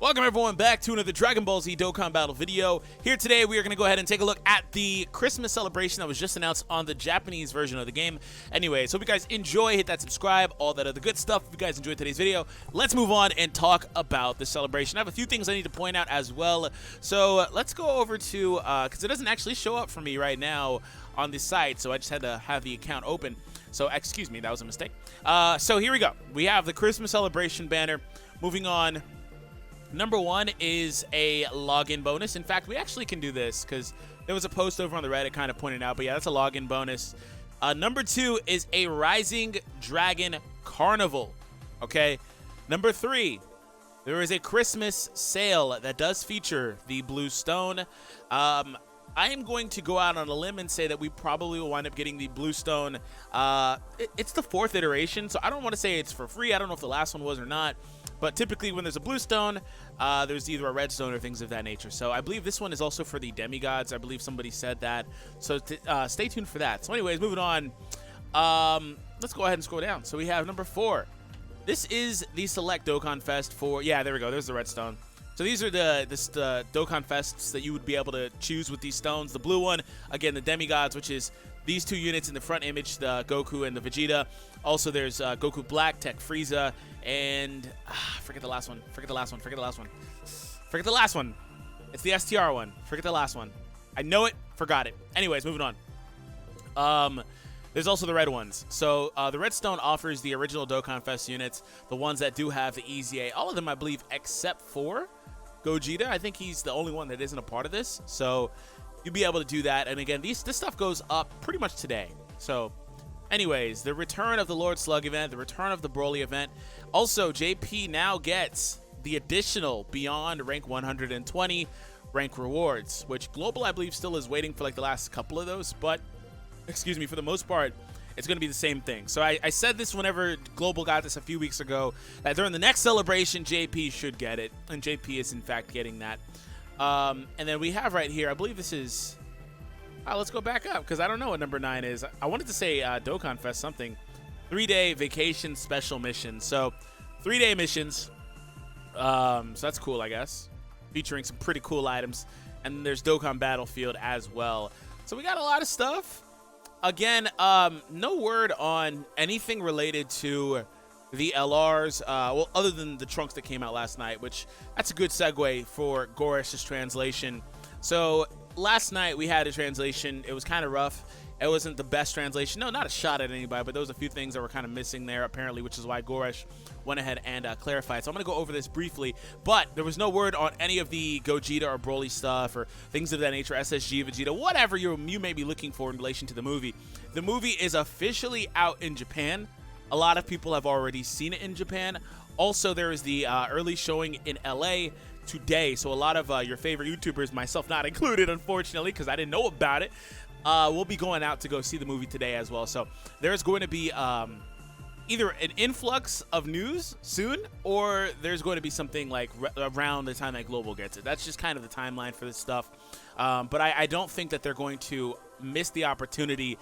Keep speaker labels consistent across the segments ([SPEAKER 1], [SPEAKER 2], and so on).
[SPEAKER 1] Welcome everyone back to another Dragon Ball Z Dokkan Battle video. Here today we are going to go ahead and take a look at the Christmas celebration that was just announced on the Japanese version of the game. Anyways, hope you guys enjoy, hit that subscribe, all that other good stuff. If you guys enjoyed today's video, let's move on and talk about the celebration. I have a few things I need to point out as well. So let's go over to, because it doesn't actually show up for me right now on this site, so I just had to have the account open. So excuse me, that was a mistake. So here we go. We have the Christmas celebration banner. Moving on. Number one is a login bonus. In fact, we actually can do this because there was a post over on the Reddit kind of pointing out, but yeah, that's a login bonus. Number two is a Rising Dragon Carnival. Okay. Number three, there is a Christmas sale that does feature the Blue Stone. I am going to go out on a limb and say that we probably will wind up getting the Blue Stone. It's the 4th iteration, so I don't want to say it's for free. I don't know if the last one was or not. But typically when there's a Blue Stone, there's either a Red Stone or things of that nature. So I believe this one is also for the demigods. I believe somebody said that. So stay tuned for that. So anyways, moving on. Let's go ahead and scroll down. So we have number 4. This is the Select Dokkan Fest for... Yeah, there we go. There's the Red Stone. So these are the Dokkan Fests that you would be able to choose with these stones. The blue one, again, the demigods, which is these two units in the front image, the Goku and the Vegeta. Also, there's Goku Black, Tech Frieza, and forget the last one. Forget the last one. Forget the last one. Forget the last one. It's the STR one. Forget the last one. I know it. Forgot it. Anyways, moving on. There's also the red ones. So the Red Stone offers the original Dokkan Fest units, the ones that do have the EZA. All of them, I believe, except for Gogeta. I think he's the only one that isn't a part of this. So you'll be able to do that. And again, this stuff goes up pretty much today. So anyways, the return of the Lord Slug event, the return of the BROLY event. Also, JP now gets the additional beyond rank 120 rank rewards, which Global, I believe, still is waiting for like the last couple of those. But, excuse me, for the most part, it's going to be the same thing. So I said this whenever Global got this a few weeks ago, that during the next celebration, JP should get it. And JP is, in fact, getting that. And then we have right here, I believe this is... let's go back up, because I don't know what number 9 is. I wanted to say Dokkan Fest something. 3-day vacation special mission. So, 3-day missions. So that's cool, I guess. Featuring some pretty cool items. And there's Dokkan Battlefield as well. So we got a lot of stuff. Again, no word on anything related to the LRs, well, other than the trunks that came out last night, which that's a good segue for Goresh's translation. So last night we had a translation. It was kind of rough. It wasn't the best translation. No, not a shot at anybody, but there was a few things that were kind of missing there, apparently, which is why Goresh went ahead and clarified. So I'm going to go over this briefly, but there was no word on any of the Gogeta or BROLY stuff or things of that nature, SSG, Vegeta, whatever you may be looking for in relation to the movie. The movie is officially out in Japan. A lot of people have already seen it in Japan. Also, there is the early showing in LA today. So a lot of your favorite YouTubers, myself not included, unfortunately, because I didn't know about it, we'll be going out to go see the movie today as well. So there's going to be either an influx of news soon, or there's going to be something like around the time that Global gets it. That's just kind of the timeline for this stuff. But I don't think that they're going to miss the opportunity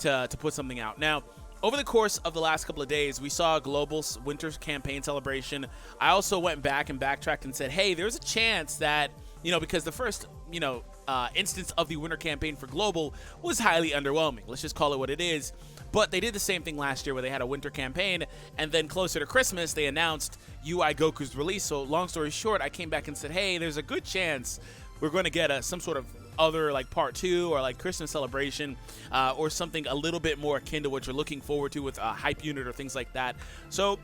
[SPEAKER 1] to put something out. Now, over the course of the last couple of days, we saw Global's winter campaign celebration. I also went back and backtracked and said, hey, there's a chance that, because the first, instance of the winter campaign for Global was highly underwhelming. Let's just call it what it is. But they did the same thing last year where they had a winter campaign, and then closer to Christmas, they announced UI Goku's release. So long story short, I came back and said, hey, there's a good chance we're going to get some sort of other like part 2 or like Christmas celebration or something a little bit more akin to what you're looking forward to with a hype unit or things like that. So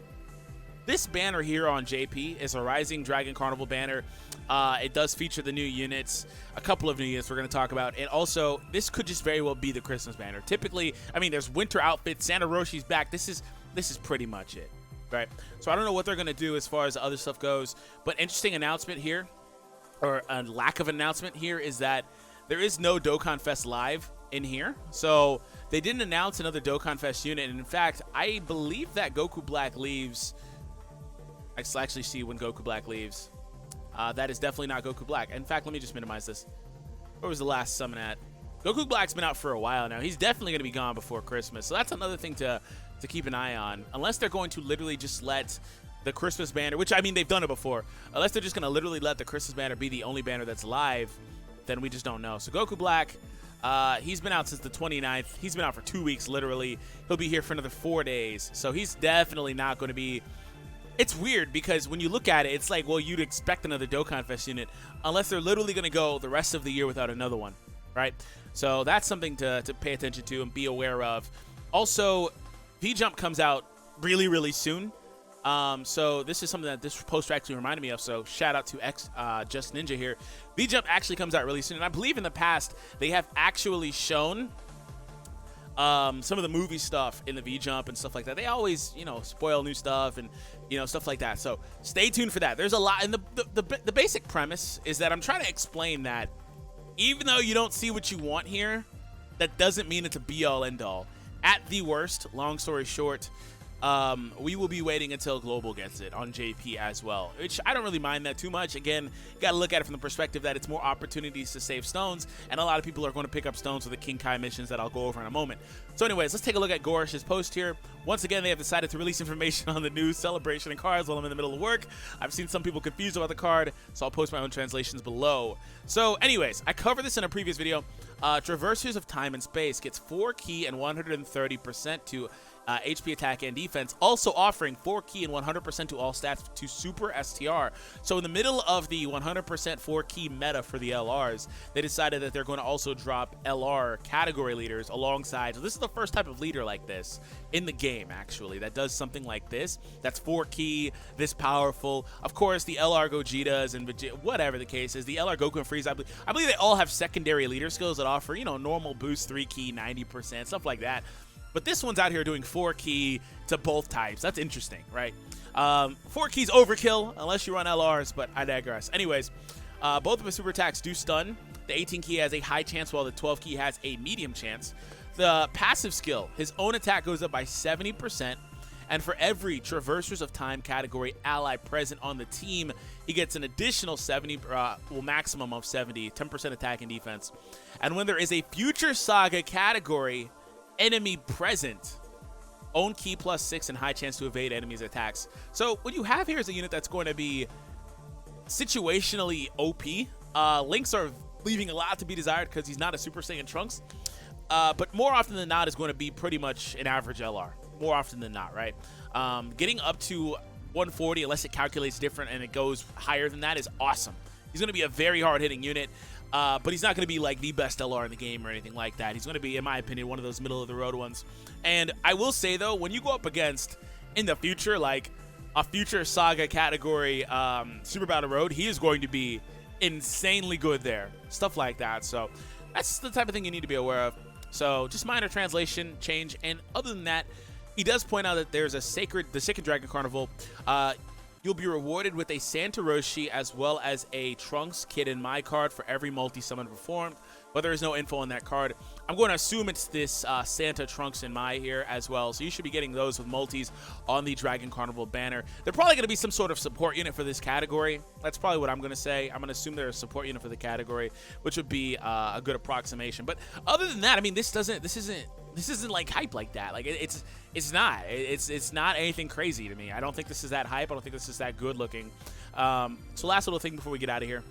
[SPEAKER 1] this banner here on JP is a Rising Dragon Carnival banner. It does feature the new units, a couple of new units we're going to talk about. And also, this could just very well be the Christmas banner. Typically, I mean, there's winter outfits, Santa Roshi's back. This is pretty much it, right? So I don't know what they're going to do as far as the other stuff goes. But interesting announcement here, or a lack of announcement here, is that there is no Dokkan Fest Live in here. So they didn't announce another Dokkan Fest unit. And in fact, I believe that Goku Black leaves... I can actually see when Goku Black leaves. That is definitely not Goku Black. In fact, let me just minimize this. Where was the last summon at? Goku Black's been out for a while now. He's definitely going to be gone before Christmas. So that's another thing to keep an eye on. Unless they're going to literally just let the Christmas banner, which, I mean, they've done it before. Unless they're just going to literally let the Christmas banner be the only banner that's live, then we just don't know. So Goku Black, he's been out since the 29th. He's been out for 2 weeks, literally. He'll be here for another 4 days. So he's definitely not going to be... It's weird because when you look at it, it's like, well, you'd expect another Dokkan Fest unit unless they're literally going to go the rest of the year without another one, right? So that's something to pay attention to and be aware of. Also, V-Jump comes out really, really soon. So this is something that this poster actually reminded me of. So shout out to Just Ninja here. V-Jump actually comes out really soon. And I believe in the past, they have actually shown some of the movie stuff in the V-Jump and stuff like that. They always, you know, spoil new stuff and, you know, stuff like that. So stay tuned for that. There's a lot. And the basic premise is that I'm trying to explain that even though you don't see what you want here, that doesn't mean it's a be-all, end-all. At the worst, long story short, we will be waiting until Global gets it on JP as well, which I don't really mind that too much. Again, you got to look at it from the perspective that it's more opportunities to save stones, and a lot of people are going to pick up stones for the King Kai missions that I'll go over in a moment. So anyways, let's take a look at Gorish's post here. Once again, they have decided to release information on the new celebration and cards while I'm in the middle of work. I've seen some people confused about the card, so I'll post my own translations below. So anyways, I covered this in a previous video. Traversers of Time and Space gets 4 key and 130% to HP attack and defense, also offering 4 key and 100% to all stats to Super STR. So in the middle of the 100% 4 key meta for the LRs, they decided that they're going to also drop LR category leaders alongside. So this is the first type of leader like this in the game, actually, that does something like this. That's 4 key, this powerful. Of course, the LR Gogetas and whatever the case is, the LR Goku and Frieza, I believe they all have secondary leader skills that offer, you know, normal boost 3 key, 90%, stuff like that. But this one's out here doing 4 key to both types. That's interesting, right? 4 keys overkill, unless you run LRs, but I digress. Anyways, both of his super attacks do stun. The 18 key has a high chance, while the 12 key has a medium chance. The passive skill, his own attack goes up by 70%. And for every Traversers of Time category ally present on the team, he gets an additional 70, maximum of 70, 10% attack and defense. And when there is a Future Saga category enemy present, own key +6 and high chance to evade enemies' attacks. So what you have here is a unit that's going to be situationally OP. Links are leaving a lot to be desired because he's not a Super Saiyan Trunks. But more often than not is going to be pretty much an average LR. More often than not, right? Getting up to 140, unless it calculates different and it goes higher than that, is awesome. He's going to be a very hard-hitting unit. But he's not going to be like the best LR in the game or anything like that. He's going to be, in my opinion, one of those middle-of-the-road ones. And I will say, though, when you go up against, in the future, like a Future Saga category Super Battle Road, he is going to be insanely good there. Stuff like that. So that's the type of thing you need to be aware of. So just minor translation change. And other than that, he does point out that there's the Sacred Dragon Carnival. You'll be rewarded with a Santa Roshi as well as a Trunks Kid in My card for every multi-summon performed, but there is no info on that card. I'm going to assume it's this Santa Trunks in My here as well, so you should be getting those with multis on the Dragon Carnival banner. They're probably going to be some sort of support unit for this category. That's probably what I'm going to say. I'm going to assume they're a support unit for the category, which would be a good approximation. But other than that, I mean, this isn't like hype like that. Like it's not anything crazy to me. I don't think this is that hype. I don't think this is that good looking. So last little thing before we get out of here.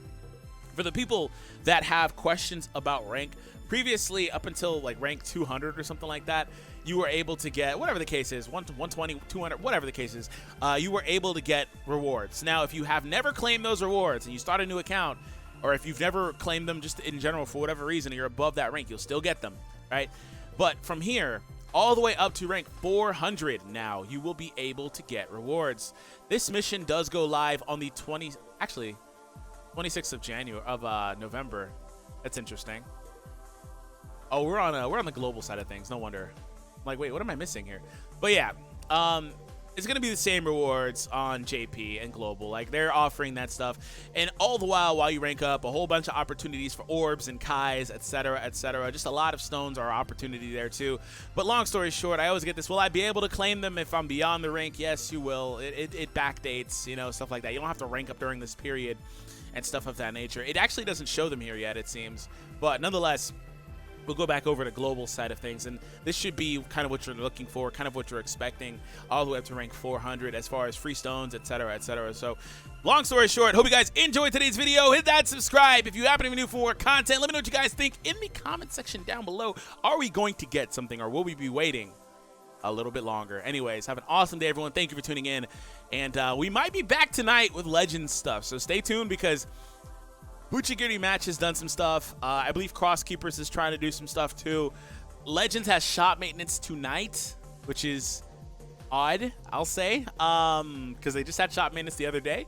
[SPEAKER 1] For the people that have questions about rank, previously up until like rank 200 or something like that, you were able to get, whatever the case is, 120, 200, whatever the case is, you were able to get rewards. Now, if you have never claimed those rewards and you start a new account, or if you've never claimed them just in general for whatever reason and you're above that rank, you'll still get them, right? But from here, all the way up to rank 400 now, you will be able to get rewards. This mission does go live on the 26th of November. That's interesting. Oh, we're on the global side of things. No wonder. I'm like, wait, what am I missing here? But yeah, it's gonna be the same rewards on JP and global. Like, they're offering that stuff, and all the while you rank up, a whole bunch of opportunities for orbs and Kais, etc., etc. Just a lot of stones are opportunity there too. But long story short, I always get this: will I be able to claim them if I'm beyond the rank? Yes, you will. It backdates, you know, stuff like that. You don't have to rank up during this period and stuff of that nature. It actually doesn't show them here yet, it seems, but nonetheless, we'll go back over to global side of things, and this should be kind of what you're looking for, kind of what you're expecting, all the way up to rank 400 as far as free stones, etc., etc. So long story short, hope you guys enjoyed today's video. Hit that subscribe if you happen to be new for more content. Let me know what you guys think in the comment section down below. Are we going to get something, or will we be waiting a little bit longer? Anyways, have an awesome day, everyone. Thank you for tuning in, and we might be back tonight with Legends stuff, so stay tuned, because Buchigiri Match has done some stuff. I believe Cross Keepers is trying to do some stuff too. Legends has shop maintenance tonight, which is odd, I'll say, because they just had shop maintenance the other day,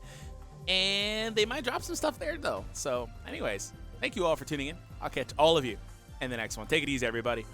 [SPEAKER 1] and they might drop some stuff there though. So anyways, thank you all for tuning in. I'll catch all of you in the next one. Take it easy, everybody.